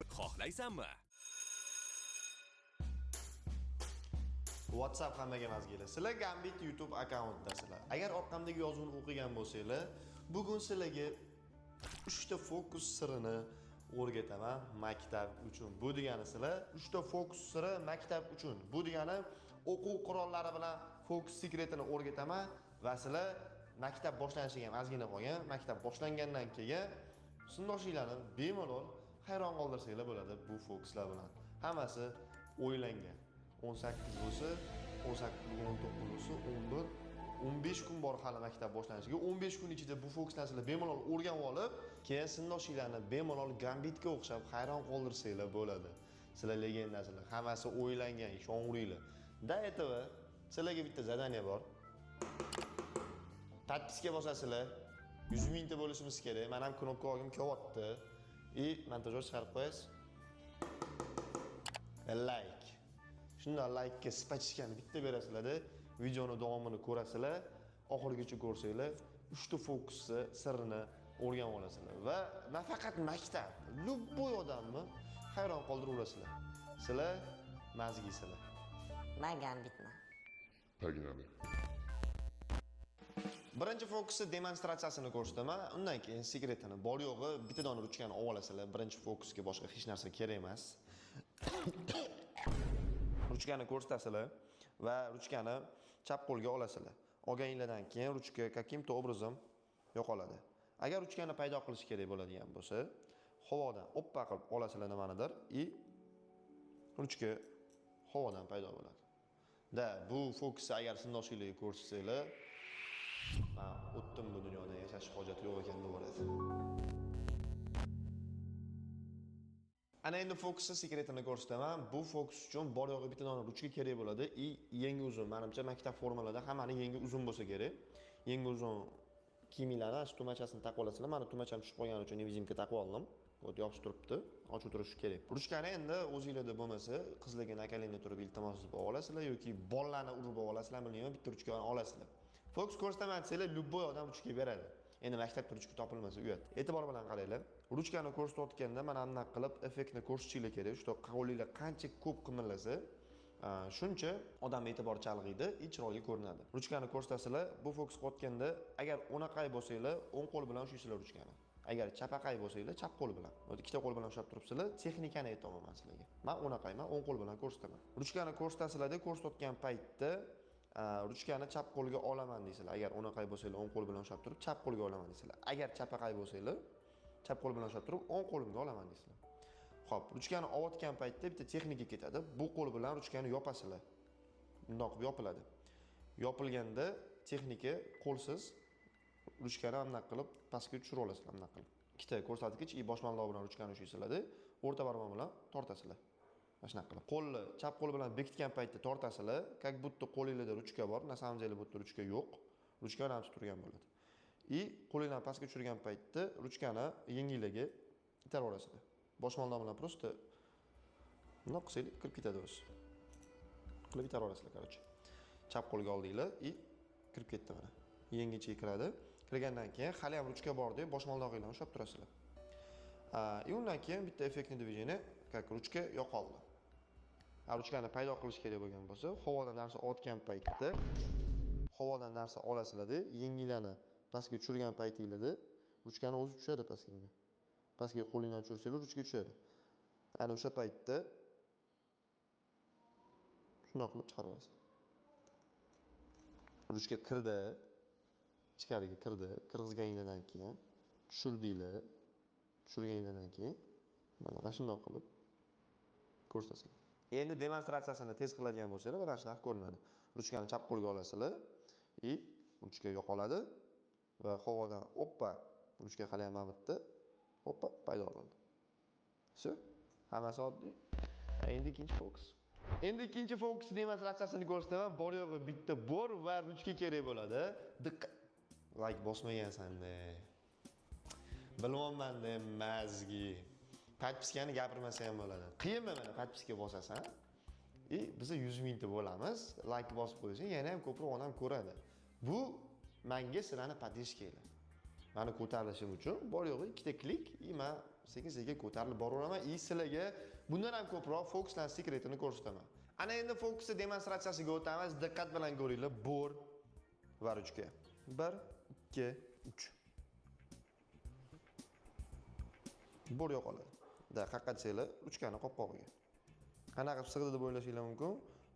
Xohlaysanmi? WhatsApp hammaga mazgili. Sizlar Gambit YouTube akkauntidasizlar. Agar orqamdagi yozuvni o'qigan bo'lsanglar, bugun sizlarga 3 ta fokus sirini o'rgataman maktab uchun. Bu degani sizlar 3 ta fokus siri maktab uchun. Bu degani o'quv qurollari bilan fokus sekretini o'rgataman va sizlar maktab boshlanishiga ham ozgina qolgan. Maktab boshlangandan keyin sinfdoshinglarni bemalol hayron qoldirsanglar bo'ladi bu fokuslar bilan. Hammasi o'ylangan. 18 bo'lsa, 18 bugun 19 bo'lsa, 11, 15 kun bor hali maktab boshlanishiga. 15 kun ichida bu fokuslarni sizlar bemalol o'rganib olib, keyin sinfdoshinglarni bemalol Gambitga o'xshab hayron qoldirsanglar bo'ladi. Sizlar legendasizlar, hammasi o'ylangan, ishoninglar. Da этого sizlarga bitta zadaniya bor. Подписка bosasizlar. 100 mingta bo'lishimiz kerak. Men ham knopka olgim kelyapti. Montajyor chiqarib qo'yasiz. Like. Shunday like'ga spachkani bitta berasizlar-da, videoni davomini ko'rasizlar, oxirigacha ko'rsanglar, 3 ta fokusni sirrini o'rganib olasizlar va nafaqat maktab, любой odamni hayron qoldiraverasizlar. Sizlar mazgisizlar. Men Gambitman. Pagani. Birinchi fokusni demonstratsiyasini ko'rsataman, undan keyin sekretini bor yo'g'i bitta dona ruchkani olib olasizlar. Birinchi fokusga boshqa hech narsa kerak emas. Ruchkani ko'rsatasizlar va ruchkani chap qo'lga olasizlar. Olganinglardan keyin ruchka каким-то образом yo'qoladi. Agar ruchkani paydo qilish kerak bo'ladigan bo'lsa, havodan oppa qilib olasizlar nimanidir и ruchka havodan paydo bo'ladi. Da bu fokusni agar sinfdoshinglarga ko'rsatsanglar, men o'tdim bu dunyoda yashash hojati yo'q ekan devoradi. Ana endi fokusni sekretini ko'rsataman. Bu fokus uchun bor yo'g'i bitta dona ruchka kerak bo'ladi. Yengi uzun. Menimcha maktab formalarida hammaning yengi uzun bo'lsa kerak. Yengi uzun kiyimlarni, shu tumachasini taqib olasizlar. Meni tumacham tushib qolgani uchun nevizimga taqib oldim. Bu yopish turibdi. Ochib turishi kerak. Ruchkani endi o'zingizlarda bo'lmasa, qizlarga akalarga turib iltimos qilib olasizlar yoki bollarni urib olasizlar, bilmayman, bitta ruchkani olasizlar. Fokus ko'rsataman desanglar, любой odam ruchka beradi. Endi maktabda ruchka topilmasa uyat. E'tibor bilan qaranglar. Ruchkani ko'rsatayotganda mana bunday qilib effektni ko'rsatishinglar kerak. Shu qo'linglar qancha ko'p qimirlasa, shuncha odam e'tibor chalg'iydi, chiroyli ko'rinadi. Ruchkani ko'rsatasizlar, bu fokus qilayotganda agar o'naqay bo'lsanglar, o'ng qo'l bilan ushlaysizlar ruchkani. Agar chapaqay bo'lsanglar, chap qo'l bilan. Ikkita qo'l bilan ushlab turibsizlar, texnikani aytaman sizlarga. Men o'naqayman, o'ng qo'l bilan ko'rsataman. Ruchkani ko'rsatasizlarda, ko'rsatayotgan paytda ruchkani chap qo'lga olaman deysizlar. Agar o'naqay bo'lsanglar, o'ng qo'l bilan ushlab turib, chap qo'lga olaman deysizlar. Agar chapaqay bo'lsanglar, chap qo'l bilan ushlab turib, o'ng qo'limga olaman deysizlar. Xo'p, ruchkani olayotgan paytda bitta texnika ketadi. Bu qo'l bilan ruchkani yopasizlar. Bundoq qilib yopiladi. Yopilganda texnika qo'lsiz ruchkani bunday qilib pastga tushirib olasizlar, bunday qilib. Ikkita ko'rsatkich boshmaldoq bilan ruchkani ushlaysizlar-da, o'rta barmoq bilan tortasizlar. Mana shunday qilib. Qo'lni chap qo'l bilan bekitgan paytda tortasizlar, как будто qo'lingizda ruchka bor, na samом деле bu yerda ruchka yo'q. Ruchka ramsi turgan bo'ladi. Qo'linglarni pastga tushirgan paytda ruchkani yenginglarga itarib olasizlar. Boshmaldoq bilan просто bundoq qilsanglar kirib ketadi o'zi. Qilib itarib olasizlar, короче. Chap qo'lga oldinglar kirib ketdi mana. Yengichiga kiradi. Kirgandan keyin hali ham ruchka bor deb boshmaldog'inglarni ushlab turasizlar. Undan keyin bitta effektni движение, как ruchka yo'qoldi. Ruchkani paydo qilish kerak bo'lgan bo'lsa, havodan narsa otgan paytda havodan narsa olasizlar-da, yenginglarni pastga tushirgan paytingizda ruchkani o'zi tushadi pastga. Pastga qo'linglarni tushirsanglar, ruchka tushadi. Ana o'sha paytda shunday qilib chiqarib olasiz. Ruchka kirdi, ichkariga kirdi, kirgizganinglardan keyin tushirdinglar. Tushirganinglardan keyin mana shunday qilib ko'rsatasizlar. Endi demonstratsiyasini tez qiladigan bo'lsanglar, mana shunaqa ko'rinadi. Ruchkani chap qo'lga olasizlar, ruchka yo'qoladi va havodan oppa, ruchka hali ham bitta, oppa paydo bo'ldi. Shu, hammasi oddiy. Endi ikkinchi fokus. Endi ikkinchi fokus demonstratsiyasini ko'rsataman. Bor yo'g'i bitta bor va ruchka kerak bo'ladi. Diqqat. Like bosmagansan-da. Bilmayman-da mazgi. Подпискani gapirmasa ham bo'ladi. Qiyinmi mana подписка bosasan? Biz 100 mingta bo'lamiz. Like bosib qo'ysang, yana ham ko'proq odam ko'radi. Bu menga sizlarni поддержкanglar. mani ko'tarilishim uchun bor yo'g'i ikkita klik, men sekin-sekin ko'tarilib boraveraman. Sizlarga bundan ham ko'proq fokuslar sekretini ko'rsataman. Ana endi fokusni demonstratsiyasiga o'tamiz. Diqqat bilan ko'ringlar. Bor va ruchka. 1, 2, 3. Bor yo'qoladi. Qayerga desanglar, ruchkani qopqog'iga. Qanaqa sig'di deb o'ylashinglar mumkin.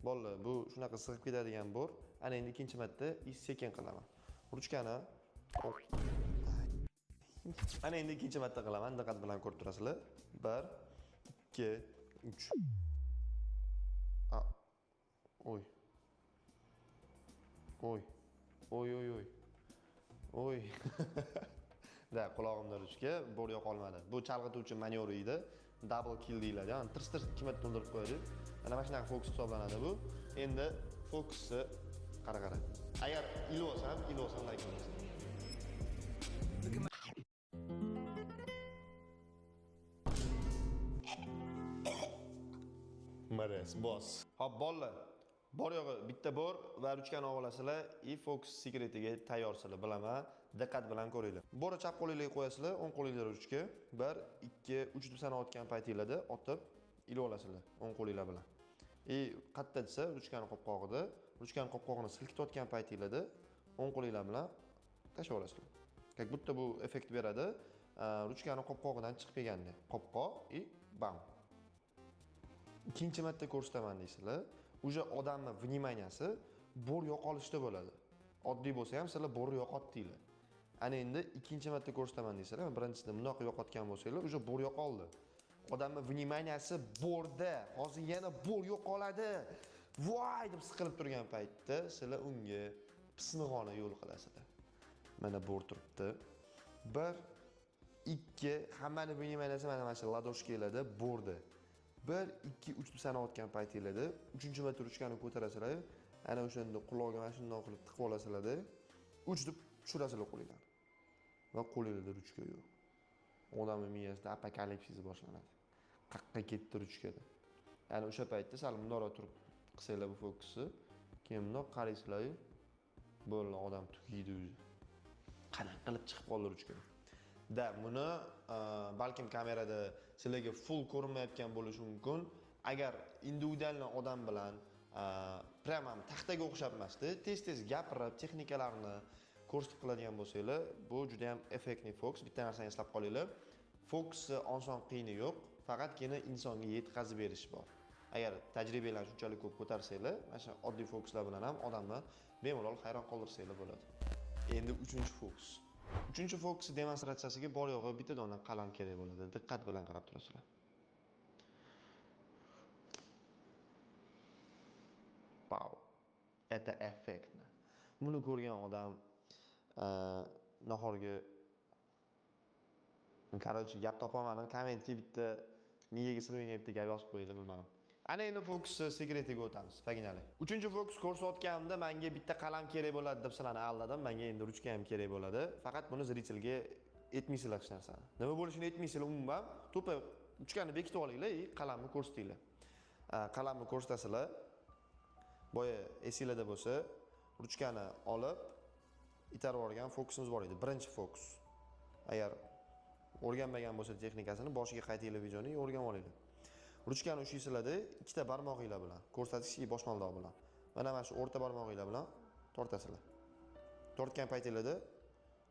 Bolalar, bu shunaqa sig'ib ketadigan bor. Ana endi ikkinchi marta sekin qilaman. Ruchkani ana endi ikkinchi marta qilaman. Diqqat bilan ko'rib turasizlar. 1, 2, 3. Oy. Oy. Oy, oy, oy. Oy. Da, qulog'imda ruchka bor yo'qolmadi. Bu chalg'ituvchi manyor edi. Double kill deyiladi. Ya'ni tirs-tirs ikki marta to'ldirib qo'yadi. Mana shunaqa fokus hisoblanadi bu. Endi fokusni qara. Agar ilib olsam like qilasizlar. Mares, boss. Hop, bolalar. Bor yo'g'i bitta bor va ruchkani olasizlar, fokus sekretiga tayyorsizlar, bilaman. Diqqat bilan ko'ringlar. Borni chap qo'lingizga qo'yasizlar, o'ng qo'lingizga ruchka. 1, 2, 3 deb sanayotgan paytingizda otib ilib olasizlar, o'ng qo'lingizlar bilan. Qatta desa ruchkani qopqog'ida, ruchkani qopqog'ini silkitayotgan paytingizda o'ng qo'lingizlar bilan tashlab olasizlar. Как будто bu effekt beradi. Ruchkani qopqog'idan chiqib kelganda, qopqoq bam. Ikkinchi marta ko'rsataman deysizlar. Уже odamning vnimaniyasi bor yo'qolishda bo'ladi. Oddiy bo'lsa ham sizlar bor yo'qotdinglar. Ana endi ikkinchi marta ko'rsataman deysizlar. Birinchisida bundoq yo'qotgan bo'lsanglar, уже bor yo'qoldi. Odamning vnimaniyasi borda, hozir yana bor yo'qoladi. Voy deb siqilib turgan paytda sizlar unga pismig'ona yo'l qilasizlar. Mana bor turibdi. 1, 2, hammaning vnimaniyasi mana shu ladoshkalarda borda. 1, 2, 3 deb sanayotgan paytingizda 3-marta ruchkani ko'tarasizlar. Ana o'shanda qulog'iga mana shunday qilib tiqib olasizlar-da. 3 deb tushirasizlar qo'lingizdan. Va qo'lingizda ruchka yo'q. Odamning miyasida apokalipsis boshlanadi. Qaqqa ketdi ruchkada. Ya'ni o'sha paytda sal bundoq turib qilsanglar bu fokusni, keyin bundoq qaraysizlar, bo'ldi odam tugaydi o'zi. Qanaqa qilib chiqib qoldi ruchkadan. Da, buni balkim kamerada sizlarga full ko'rinmayotgan bo'lishi mumkin. Agar individual odam bilan prямо taxtaga o'xshab emasda, tez-tez gapirib, texnikalarni ko'rsatib qiladigan bo'lsanglar, bu juda ham effektli fokus. Bitta narsani eslab qolinglar. Fokusni oson qiyini yo'q, faqatgina insonga yetkazib berish bor. Agar tajribalarni shunchalik ko'p ko'tarsanglar, mana shu oddiy fokuslar bilan ham odamni bemalol hayron qoldirsanglar bo'ladi. Endi 3-fokus. 3-fokus demonstratsiyasiga bor yo'g'i bitta dona qalam kerak bo'ladi. Diqqat bilan qarab turasizlar. Wow. Это effektni. Buni ko'rgan odam nahorga Короче, gap topolmadim. Kommentga bitta niyaga sig'maygan bitta gap yozib qo'yinglar, bilmadim. Ana endi fokus sekretiga o'tamiz. Paginali. 3-fokus ko'rsatganimda menga bitta qalam kerak bo'ladi deb sizlarni aldadim. Menga endi ruchka ham kerak bo'ladi. Faqat buni zritelga aytmaysizlar hech narsani. Nima bo'lishini aytmaysizlar umuman. To'pa ruchkani bekitib olinglar, qalamni ko'rsatinglar. Qalamni ko'rsatasizlar. Boya esinglarda bo'lsa, ruchkani olib itarib yuborgan fokusimiz bor edi. Birinchi fokus. Agar o'rganmagan bo'lsa texnikasini boshiga qaytinglar videoni o'rganib olinglar. Ruchkani ushlaysizlarda ikkita barmog'inglar bilan, ko'rsatish bosh maldoq bilan. Mana shu o'rta barmog'inglar bilan tortasizlar. Tortgan paytingizda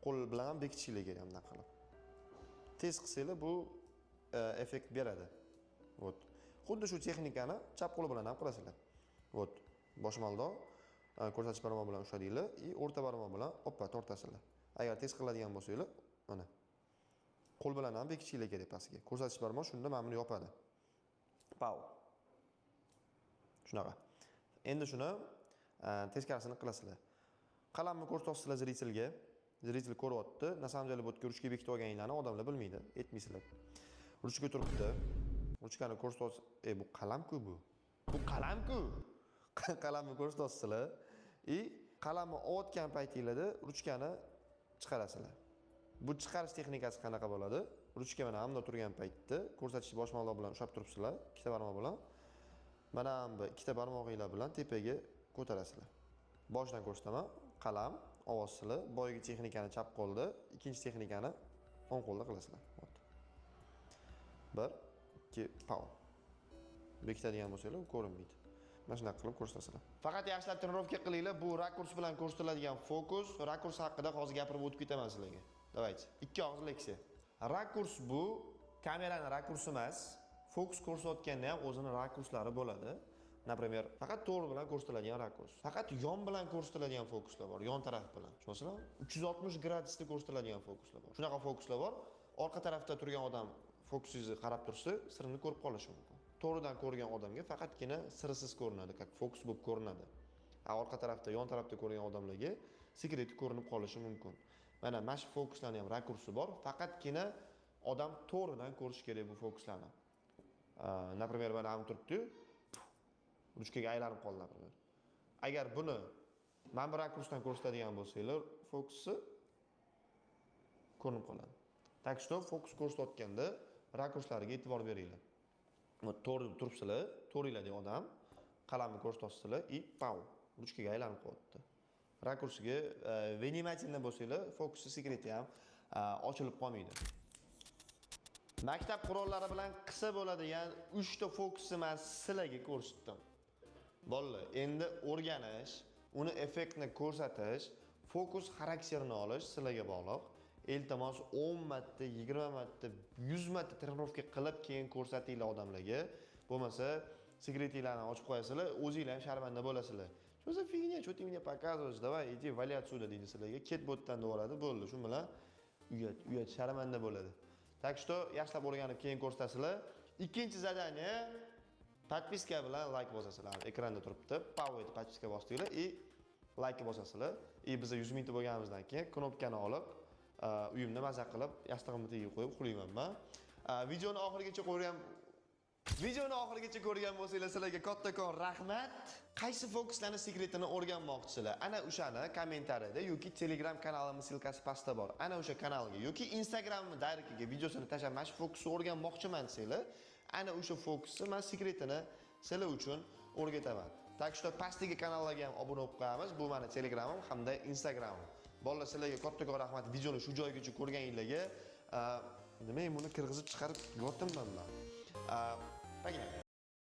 qo'l bilan ham bekitishingiz kerak bunday qilib. Tez qilsanglar bu effekt beradi. Вот. Xuddi shu texnikani chap qo'l bilan ham qilasizlar. Вот. Bosh maldoq, ko'rsatish barmoq bilan ushladinglar, o'rta barmoq bilan oppa tortasizlar. Agar tez qiladigan bo'lsanglar, mana qo'l bilan ham bekitishingiz kerak pastga. Ko'rsatish barmoq shunda mana buni yopadi. Pau. Shunaqa. Endi shuni teskarisini qilasizlar. Qalamni ko'rsatasizlar zritelga. Zritel ko'ryapti. Na samom деле bu ruchka bekitib olganinglarni odamlar bilmaydi, aytmaysizlar. Ruchka turibdi. Ruchkani ko'rsatasizlar. Bu qalam-ku bu. Bu qalam-ku. Qalamni ko'rsatasizlar. Qalamni olotgan paytingizda ruchkani chiqarasizlar. Bu chiqarish texnikasi qanaqa bo'ladi? Ruchka mana hamda turgan paytda ko'rsatish bosh maldoq bilan ushlab turibsizlar, ikkita barmoq bilan. Mana bu ikkita barmog'inglar bilan tepaga ko'tarasizlar. Boshidan ko'rsataman. Qalam olasizlar. Boyagi texnikani chap qo'lda, ikkinchi texnikani o'ng qo'lda qilasizlar. 1 2 pow. Bekitadigan bo'lsangiz, u ko'rinmaydi. Mana shunday qilib ko'rsatasizlar. Faqat yaxshilab trenirovka qilinglar. Bu rakurs bilan ko'rsatiladigan fokus, rakurs haqida hozir gapirib o'tib ketaman sizlarga. Давайте. Ikki og'iz leksiya. Rakurs bu kameraning rakursi emas. Fokus ko'rsatganda ham o'zining rakurslari bo'ladi. Например, faqat to'g'ri bilan ko'rsatiladigan rakurs. Faqat yon bilan ko'rsatiladigan fokuslar bor, yon taraf bilan. Tushunasizlarmi? 360 gradusda ko'rsatiladigan fokuslar bor. Shunaqa fokuslar bor. Orqa tarafda turgan odam fokusingizni qarab tursa, sirini ko'rib qolishi mumkin. To'g'ridan ko'rgan odamga faqatgina sirsiz ko'rinadi, как fokus bo'lib ko'rinadi. Orqa tarafda, yon tarafda ko'rgan odamlarga sekreti ko'rinib qolishi mumkin. Mana shu fokuslarning ham rakursi bor, faqatgina odam to'g'ridan ko'rish kerak bu fokuslarni. Например, mana ham turibdi, ruchkaga aylanib qoldi, например. Agar buni mana bu rakursdan ko'rsatadigan bo'lsanglar, fokusi ko'rinib qoladi. Так что fokus ko'rsatganda rakurslariga e'tibor beringlar. To'g'ri turibsizlar, to'g'riladagi odam qalamni ko'rsatasizlar и pau, ruchkaga aylanib qoldi. Rakursiga vнимательно bo'lsanglar, fokusi sekreti ham ochilib qolmaydi. Maktab qurollari bilan qilsa bo'ladigan 3 ta fokusni men sizlarga ko'rsatdim. Bolalar, endi o'rganish, uni effektni ko'rsatish, fokus xarakterini olish sizlarga bog'liq. Iltimos 10 marta, 20 marta, 100 marta trenirovka qilib keyin ko'rsatinglar odamlarga. Bo'lmasa, sekretinglarni ochib qo'yasizlar, o'zingizlar ham sharmanda bo'lasizlar. Shu за фигня, что ты мне показываешь? Давай, иди вали отсюда deydi sizlarga. Ket bu yerdan devoradi, bo'ldi. Shu bilan uyat sharmanda bo'ladi. Так что yaxshilab o'rganib keyin ko'rsatasizlar. Ikkinchi zadaniya подписка bilan like bosasizlar. Ekranda turibdi. Power подписка bosdinglar и like bosasizlar. И biz 100 mingta bo'lganimizdan keyin knopkani olib, uyimda maza qilib, yastig'imni tagiga qo'yib uxlaymanman. Videoni oxirigacha ko'rgan bo'lsanglar, sizlarga kattakon rahmat. Qaysi fokuslarni sekretini o'rganmoqchisizlar? Ana o'shani kommentariyada yoki Telegram kanalimiz silkasi pastda bor. Ana o'sha kanalga yoki Instagram directiga videosini tashlab, mana shu fokusni o'rganmoqchiman desanglar, ana o'sha fokusni men sekretini sizlar uchun o'rgataman. Так что pastdagi kanallarga ham obuna bo'lib qo'yamiz. Bu meni Telegramim hamda Instagramim. Bolalar, sizlarga kattakon rahmat videoni shu joygacha ko'rganingizlarga. Nima buni kirgizib chiqarib yotibman men. Pagina.